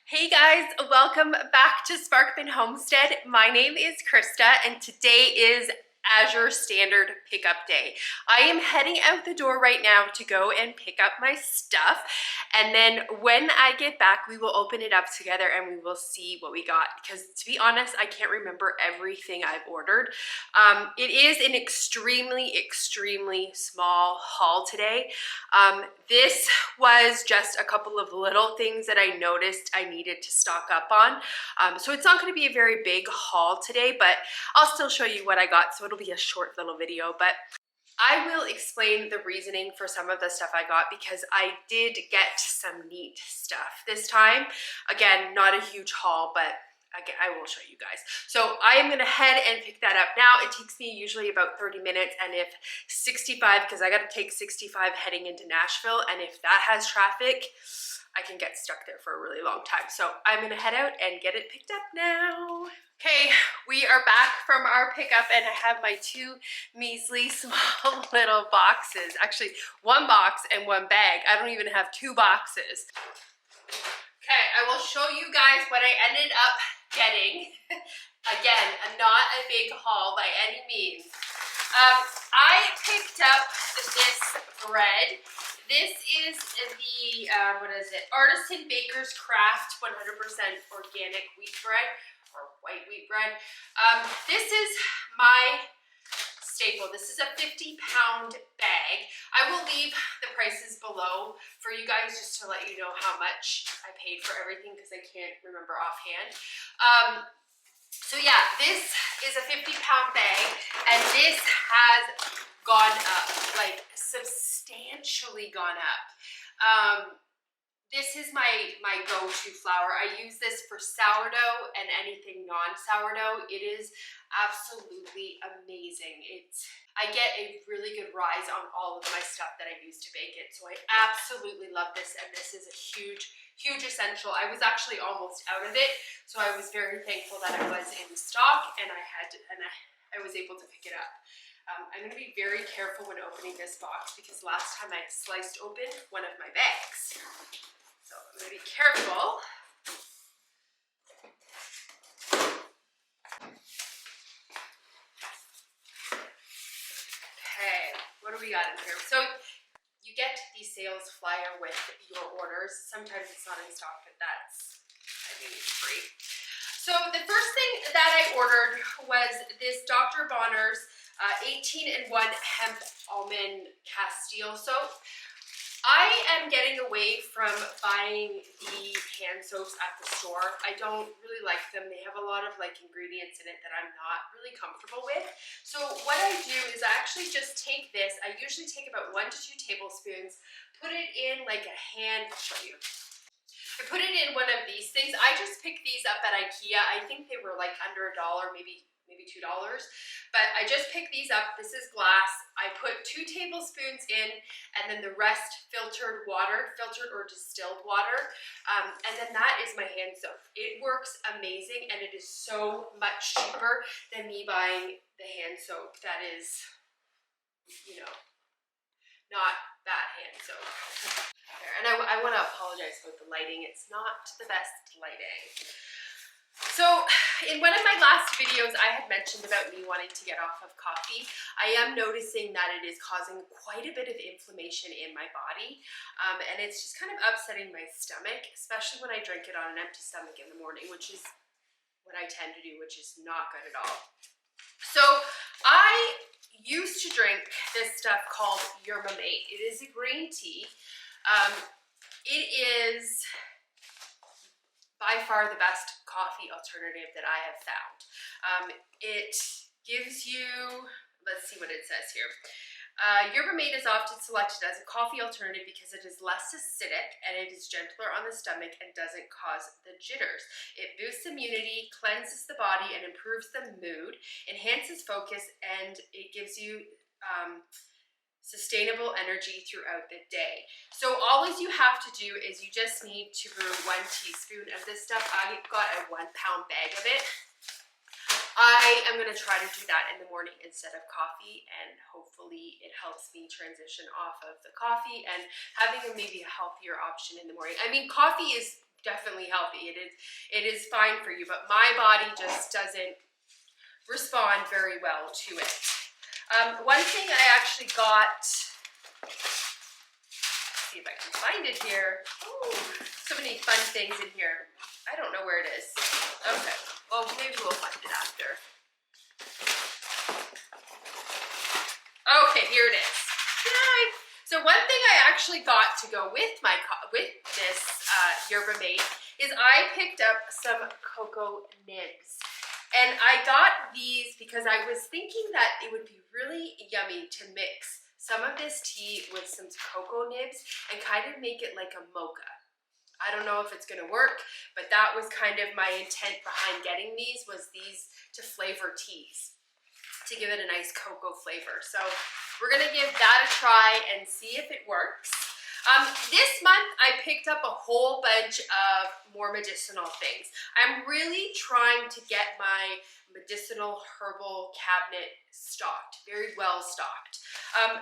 Hey guys, welcome back to Sparkman Homestead. My name is Krista and today is Azure Standard Pickup Day. I am heading out the door right now to go and pick up my stuff, and then when I get back we will open it up together and we will see what we got, because to be honest I can't remember everything I've ordered. It is an extremely small haul today. This was just a couple of little things that I noticed I needed to stock up on. So it's not going to be a very big haul today, but I'll still show you what I got, so it'll be a short little video. But I will explain the reasoning for some of the stuff I got, because I did get some neat stuff this time. Again, not a huge haul, but again, I will show you guys. So I am gonna head and pick that up now. It takes me usually about 30 minutes, and if 65, because I gotta take 65 heading into Nashville, and if that has traffic, I can get stuck there for a really long time. So I'm gonna head out and get it picked up now. Okay, we are back from our pickup, and I have my two measly small little boxes. Actually, one box and one bag. I don't even have two boxes. Okay, I will show you guys what I ended up getting. Again, not a big haul by any means. I picked up this bread. This is the, what is it? Artisan Baker's Craft 100% organic wheat bread, or white wheat bread. This is my staple. This is a 50-pound bag. I will leave the prices below for you guys, just to let you know how much I paid for everything, because I can't remember offhand. So yeah, this is a 50-pound bag, and this has gone up, like substantially gone up. This is my go-to flour. I use this for sourdough and anything non-sourdough. It is absolutely amazing. I get a really good rise on all of my stuff that I use to bake it. So I absolutely love this, and this is a huge essential. I was actually almost out of it, so I was very thankful that it was in stock, and I was able to pick it up. I'm going to be very careful when opening this box, because last time I sliced open one of my bags. So I'm going to be careful. Okay, what do we got in here? So you get the sales flyer with your orders. Sometimes it's not in stock, but I think it's free. So the first thing that I ordered was this Dr. Bonner's 18-in-1 hemp almond castile soap. I am getting away from buying the hand soaps at the store. I don't really like them. They have a lot of ingredients in it that I'm not really comfortable with. So what I do is I actually just take this. I usually take about 1 to 2 tablespoons, put it in like a hand, I'll show you. I put it in one of these things. I just picked these up at IKEA. I think they were like under $1, maybe $2, but I just picked these up. This is glass. I put 2 tablespoons in, and then the rest filtered water, filtered or distilled water, and then that is my hand soap. It works amazing, and it is so much cheaper than me buying the hand soap that is, you know, not that hand soap. And I want to apologize about the lighting. It's not the best lighting. So in one of my last videos, I had mentioned about me wanting to get off of coffee. I am noticing that it is causing quite a bit of inflammation in my body, and it's just kind of upsetting my stomach, especially when I drink it on an empty stomach in the morning, which is what I tend to do, which is not good at all. So I used to drink this stuff called Yerba Mate. It is a green tea. It is by far the best coffee alternative that I have found. It gives you, let's see what it says here. Yerba Mate is often selected as a coffee alternative because it is less acidic and it is gentler on the stomach and doesn't cause the jitters. It boosts immunity, cleanses the body, and improves the mood, enhances focus, and it gives you sustainable energy throughout the day. So all you have to do is you just need to brew 1 teaspoon of this stuff. I got a 1-pound bag of it. I am going to try to do that in the morning instead of coffee, and hopefully it helps me transition off of the coffee and having maybe a healthier option in the morning. I mean, coffee is definitely healthy. It is fine for you, but my body just doesn't respond very well to it. One thing I actually got, let's see if I can find it here. Ooh, so many fun things in here. I don't know where it is. Okay, well maybe we'll find it after. Okay, here it is. Yay! So one thing I actually got to go with this yerba mate is I picked up some cocoa nibs. And I got these because I was thinking that it would be really yummy to mix some of this tea with some cocoa nibs and kind of make it like a mocha. I don't know if it's gonna work, but that was kind of my intent behind getting these, was these to flavor teas, to give it a nice cocoa flavor. So we're gonna give that a try and see if it works. This month I picked up a whole bunch of more medicinal things. I'm really trying to get my medicinal herbal cabinet stocked, very well stocked.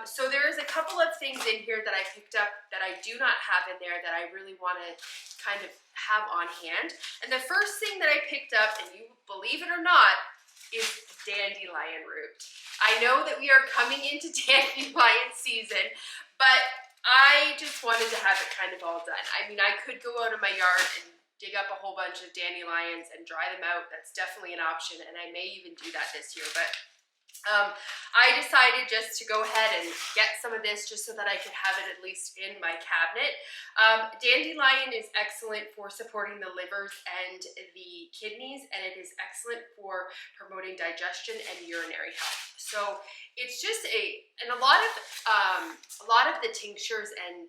So there's a couple of things in here that I picked up that I do not have in there that I really want to kind of have on hand. And the first thing that I picked up, and you believe it or not, is dandelion root. I know that we are coming into dandelion season, but I just wanted to have it kind of all done. I mean, I could go out in my yard and dig up a whole bunch of dandelions and dry them out. That's definitely an option, and I may even do that this year, but I decided just to go ahead and get some of this just so that I could have it at least in my cabinet. Dandelion is excellent for supporting the livers and the kidneys, and it is excellent for promoting digestion and urinary health. So it's just and a lot of the tinctures and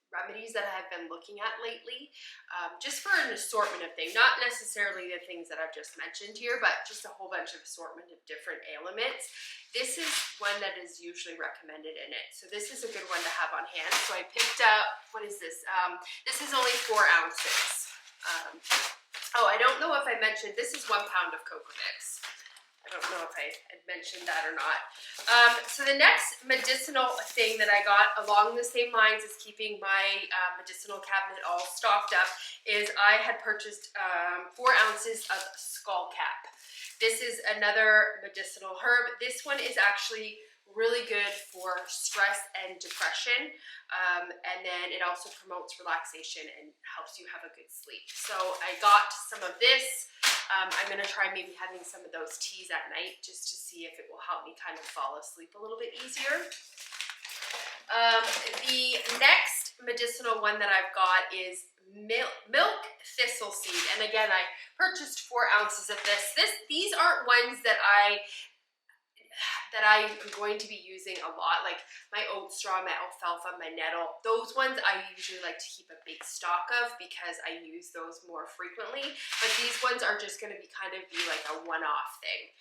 remedies that I've been looking at lately, just for an assortment of things, not necessarily the things that I've just mentioned here, but just a whole bunch of assortment of different ailments. This is one that is usually recommended in it. So this is a good one to have on hand. So I picked up, what is this? This is only 4 ounces. Oh, I don't know if I mentioned, this is 1 pound of cocoa nibs. I don't know if I had mentioned that or not. So the next medicinal thing that I got along the same lines as keeping my medicinal cabinet all stocked up is I had purchased 4 ounces of skullcap. This is another medicinal herb. This one is actually really good for stress and depression, and then it also promotes relaxation and helps you have a good sleep. So I got some of this. I'm going to try maybe having some of those teas at night just to see if it will help me kind of fall asleep a little bit easier. The next medicinal one that I've got is milk thistle seed, and again I purchased 4 ounces of this. These aren't ones that I'm going to be using a lot, like my oat straw, my alfalfa, my nettle. Those ones I usually like to keep a big stock of because I use those more frequently, but these ones are just going to be kind of like a one-off thing.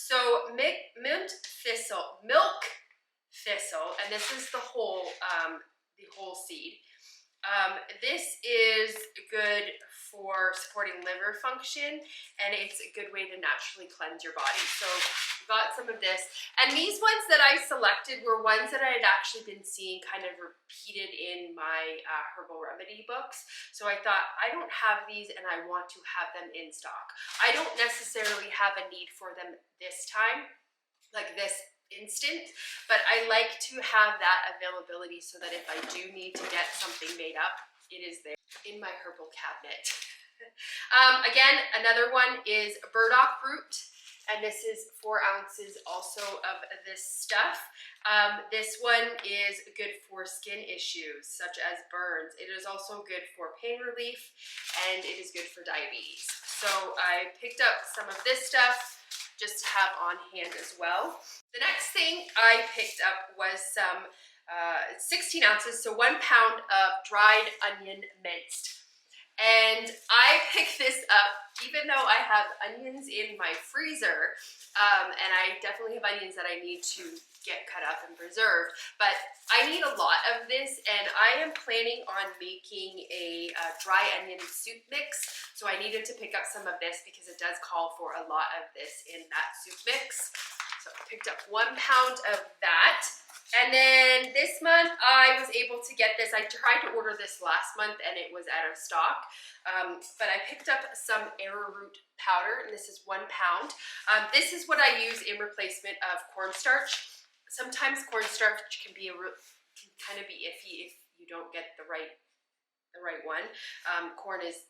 So milk thistle, and this is the whole seed. This is good for supporting liver function, and it's a good way to naturally cleanse your body. So we got some of this, and these ones that I selected were ones that I had actually been seeing kind of repeated in my herbal remedy books. So I thought, I don't have these and I want to have them in stock. I don't necessarily have a need for them this time, like this instant, but I like to have that availability so that if I do need to get something made up, it is there in my herbal cabinet. Again, another one is burdock root, and this is 4 ounces also of this stuff. This one is good for skin issues such as burns. It is also good for pain relief, and it is good for diabetes. So I picked up some of this stuff just to have on hand as well. The next thing I picked up was some 16 ounces, so 1 pound of dried onion minced. And I picked this up even though I have onions in my freezer, and I definitely have onions that I need to get cut up and preserved, but I need a lot of this, and I am planning on making a dry onion soup mix, so I needed to pick up some of this because it does call for a lot of this in that soup mix. So I picked up 1 pound of that. And then this month I was able to get this. I tried to order this last month and it was out of stock. But I picked up some arrowroot powder, and this is 1 pound. This is what I use in replacement of cornstarch. Sometimes cornstarch can kind of be iffy if you don't get the right one. Corn is,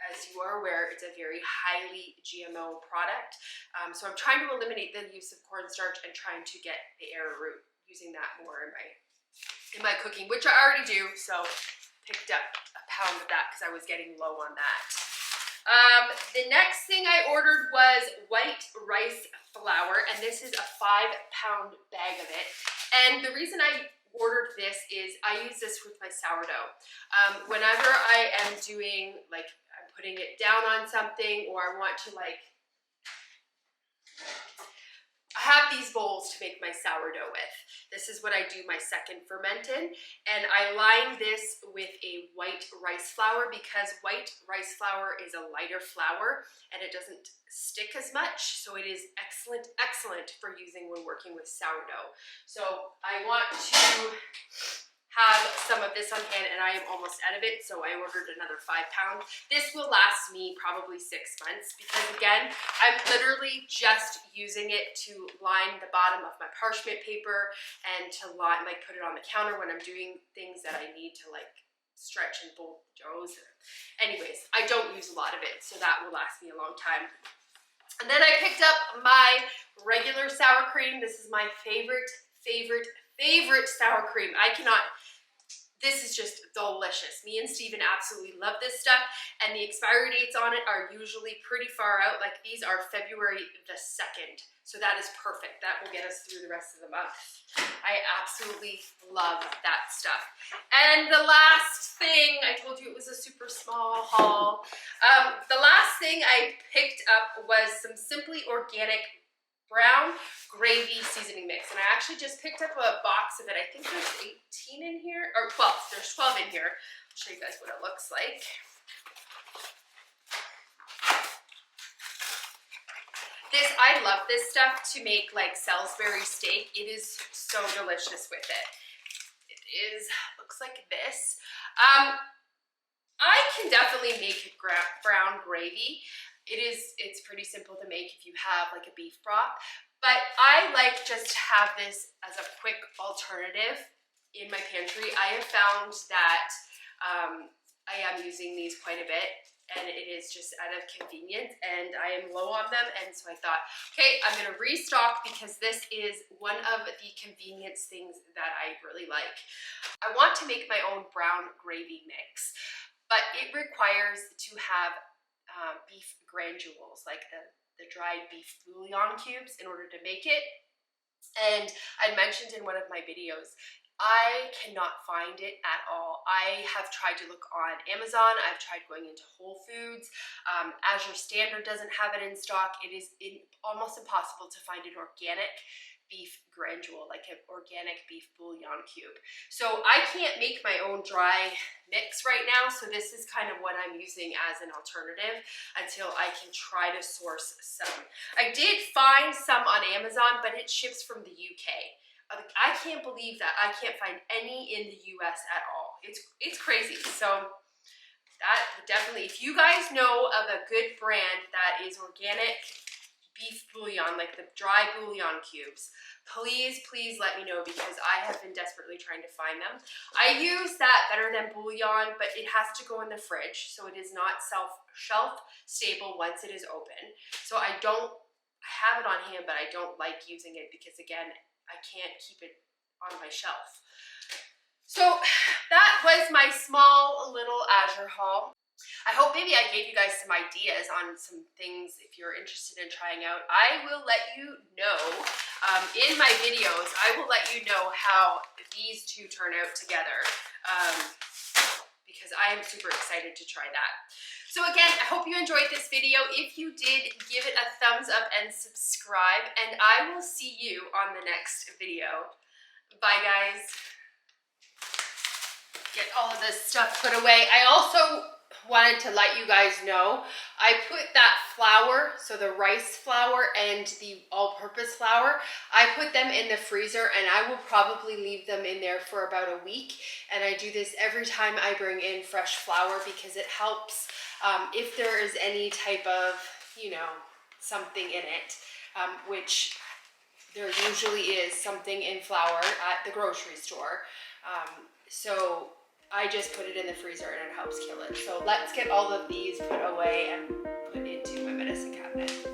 as you are aware, it's a very highly GMO product. So I'm trying to eliminate the use of cornstarch and trying to get the arrowroot, using that more in my cooking, which I already do. So picked up a pound of that because I was getting low on that. The next thing I ordered was white rice flour, and this is a 5-pound bag of it. And the reason I ordered this is I use this with my sourdough. Whenever I am doing, like, I'm putting it down on something, or I want to, like, I have these bowls to make my sourdough with. This is what I do my second ferment in, and I line this with a white rice flour because white rice flour is a lighter flour and it doesn't stick as much, so it is excellent for using when working with sourdough. So I want to have some of this on hand, and I am almost out of it, so I ordered another 5 pounds. This will last me probably 6 months because, again, I'm literally just using it to line the bottom of my parchment paper and to put it on the counter when I'm doing things that I need to stretch and fold doughs. Anyways, I don't use a lot of it, so that will last me a long time. And then I picked up my regular sour cream. This is my favorite sour cream. This is just delicious. Me and Steven absolutely love this stuff, and the expiry dates on it are usually pretty far out. Like, these are February the 2nd, so that is perfect. That will get us through the rest of the month. I absolutely love that stuff. And the last thing, I told you it was a super small haul. The last thing I picked up was some Simply Organic brown gravy seasoning mix, and I actually just picked up a box of it. I think there's 18 in here, or 12. There's 12 in here. I'll show you guys what it looks like. I love this stuff to make like Salisbury steak. It is so delicious with it. Looks like this. I can definitely make brown gravy. It's pretty simple to make if you have like a beef broth, but I like just to have this as a quick alternative in my pantry. I have found that I am using these quite a bit, and it is just out of convenience, and I am low on them, and so I thought, okay, I'm gonna restock because this is one of the convenience things that I really like. I want to make my own brown gravy mix, but it requires to have beef granules, like the dried beef bouillon cubes, in order to make it. And I mentioned in one of my videos, I cannot find it at all. I have tried to look on Amazon. I've tried going into Whole Foods. Azure Standard doesn't have it in stock. It is almost impossible to find an organic beef granule, like an organic beef bouillon cube. So I can't make my own dry mix right now, so this is kind of what I'm using as an alternative until I can try to source some. I did find some on Amazon, but it ships from the UK. I can't believe that I can't find any in the US at all. It's crazy. So that definitely, if you guys know of a good brand that is organic beef bouillon, like the dry bouillon cubes, please let me know, because I have been desperately trying to find them. I use that better than bouillon, but it has to go in the fridge, so it is not shelf stable once it is open. So I have it on hand, but I don't like using it because, again, I can't keep it on my shelf. So that was my small little Azure haul. I hope maybe I gave you guys some ideas on some things if you're interested in trying out. I will let you know in my videos, I will let you know how these two turn out together because I am super excited to try that. So again, I hope you enjoyed this video. If you did, give it a thumbs up and subscribe, and I will see you on the next video. Bye, guys. Get all of this stuff put away. I also wanted to let you guys know, I put that flour, so the rice flour and the all-purpose flour, I put them in the freezer, and I will probably leave them in there for about a week. And I do this every time I bring in fresh flour because it helps if there is any type of, you know, something in it, which there usually is something in flour at the grocery store. So I just put it in the freezer and it helps kill it. So let's get all of these put away and put into my medicine cabinet.